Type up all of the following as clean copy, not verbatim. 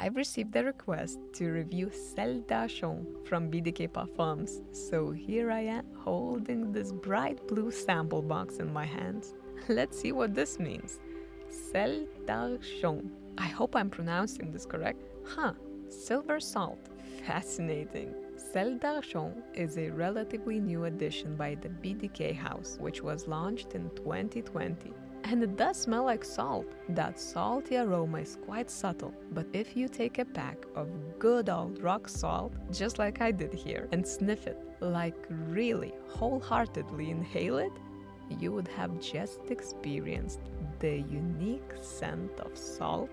I've received a request to review Sel D'Argent from BDK Parfums, so here I am holding this bright blue sample box in my hands. Let's see what this means. Sel D'Argent. I hope I'm pronouncing this correct. Huh, silver salt. Fascinating. Sel D'Argent is a relatively new addition by the BDK house, which was launched in 2020. And it does smell like salt. That salty aroma is quite subtle, but if you take a pack of good old rock salt, just like I did here, and sniff it, like really wholeheartedly inhale it, you would have just experienced the unique scent of salt.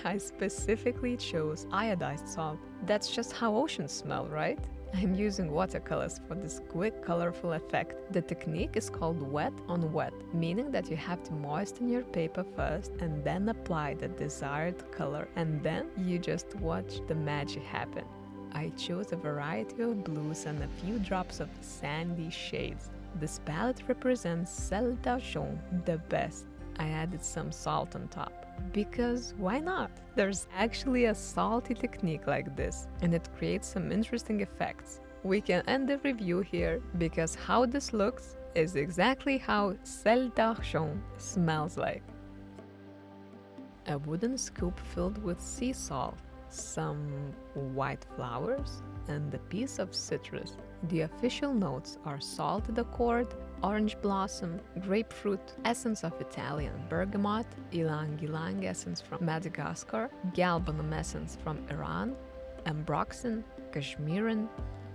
I specifically chose iodized salt. That's just how oceans smell, right? I'm using watercolors for this quick, colorful effect. The technique is called wet on wet, meaning that you have to moisten your paper first and then apply the desired color, and then you just watch the magic happen. I chose a variety of blues and a few drops of sandy shades. This palette represents Sel D'Argent the best. I added some salt on top. Because why not? There's actually a salty technique like this, and it creates some interesting effects. We can end the review here because how this looks is exactly how Sel D'Argent smells like. A wooden scoop filled with sea salt, some white flowers, and a piece of citrus. The official notes are salted accord, orange blossom, grapefruit, essence of Italian bergamot, ylang ylang essence from Madagascar, galbanum essence from Iran, ambroxan, cashmeran,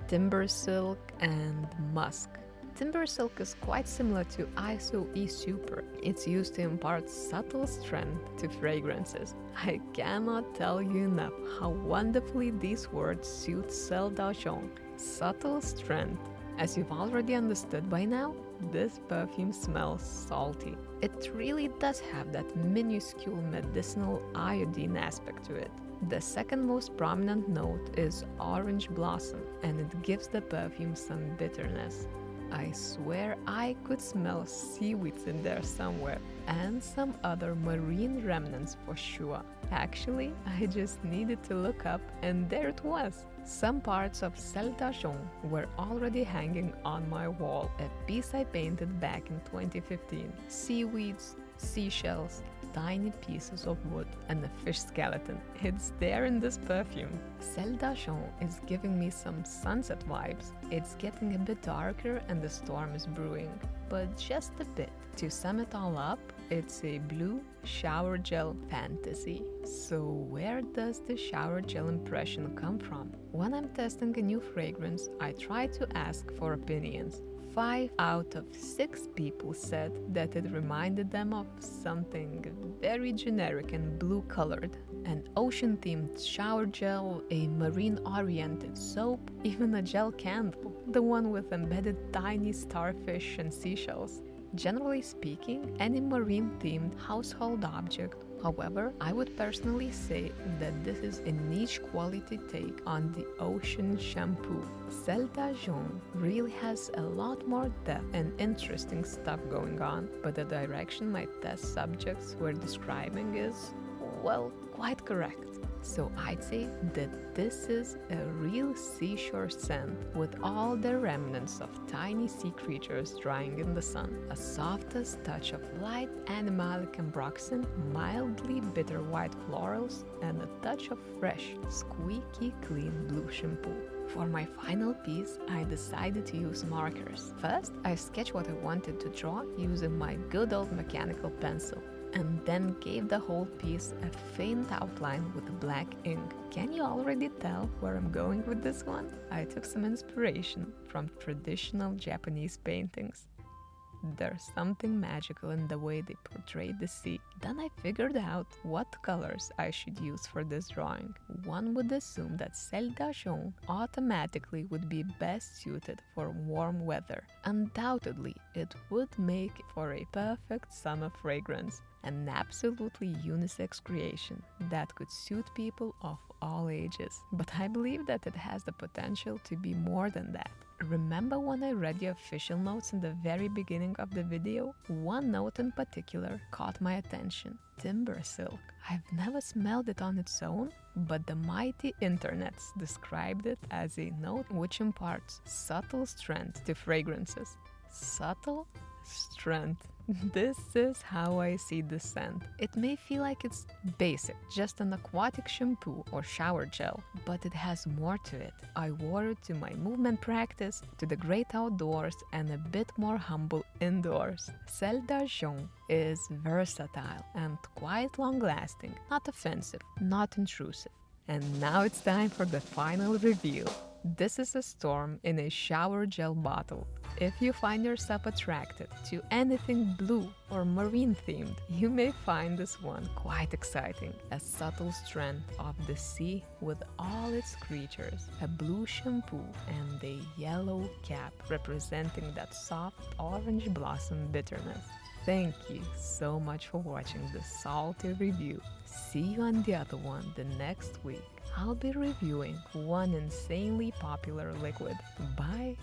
timber silk, and musk. Timber silk is quite similar to ISO E Super. It's used to impart subtle strength to fragrances. I cannot tell you enough how wonderfully these words suit Sel D'Argent. Subtle strength. As you've already understood by now, this perfume smells salty. It really does have that minuscule medicinal iodine aspect to it. The second most prominent note is orange blossom, and it gives the perfume some bitterness. I swear I could smell seaweeds in there somewhere, and some other marine remnants for sure. Actually, I just needed to look up, and there it was. Some parts of Sel D'Argent were already hanging on my wall, a piece I painted back in 2015. Seaweeds, seashells, tiny pieces of wood, and a fish skeleton. It's there in this perfume. Sel D'Argent is giving me some sunset vibes. It's getting a bit darker and the storm is brewing, but just a bit. To sum it all up, it's a blue shower gel fantasy. So where does the shower gel impression come from? When I'm testing a new fragrance, I try to ask for opinions. 5 out of 6 people said that it reminded them of something very generic and blue-colored. An ocean-themed shower gel, a marine-oriented soap, even a gel candle, the one with embedded tiny starfish and seashells. Generally speaking, any marine-themed household object. However, I would personally say that this is a niche quality take on the ocean shampoo. Sel D'Argent really has a lot more depth and interesting stuff going on, but the direction my test subjects were describing is, well, quite correct. So I'd say that this is a real seashore scent with all the remnants of tiny sea creatures drying in the sun. A softest touch of light animalic ambroxan, mildly bitter white florals, and a touch of fresh, squeaky clean blue shampoo. For my final piece, I decided to use markers. First, I sketched what I wanted to draw using my good old mechanical pencil, and then gave the whole piece a faint outline with black ink. Can you already tell where I'm going with this one? I took some inspiration from traditional Japanese paintings. There's something magical in the way they portray the sea. Then I figured out what colors I should use for this drawing. One would assume that Sel D'Argent automatically would be best suited for warm weather. Undoubtedly, it would make for a perfect summer fragrance, an absolutely unisex creation that could suit people of all ages. But I believe that it has the potential to be more than that. Remember when I read the official notes in the very beginning of the video? One note in particular caught my attention: timber silk. I've never smelled it on its own, but the mighty internets described it as a note which imparts subtle strength to fragrances. Subtle strength. This is how I see the scent. It may feel like it's basic, just an aquatic shampoo or shower gel, but it has more to it. I wore it to my movement practice, to the great outdoors, and a bit more humble indoors. Sel D'Argent is versatile and quite long-lasting, not offensive, not intrusive. And now it's time for the final review. This is a storm in a shower gel bottle. If you find yourself attracted to anything blue or marine themed, you may find this one quite exciting. A subtle strand of the sea with all its creatures, a blue shampoo and a yellow cap representing that soft orange blossom bitterness. Thank you so much for watching this salty review. See you on the other one the next week. I'll be reviewing one insanely popular liquid. Bye!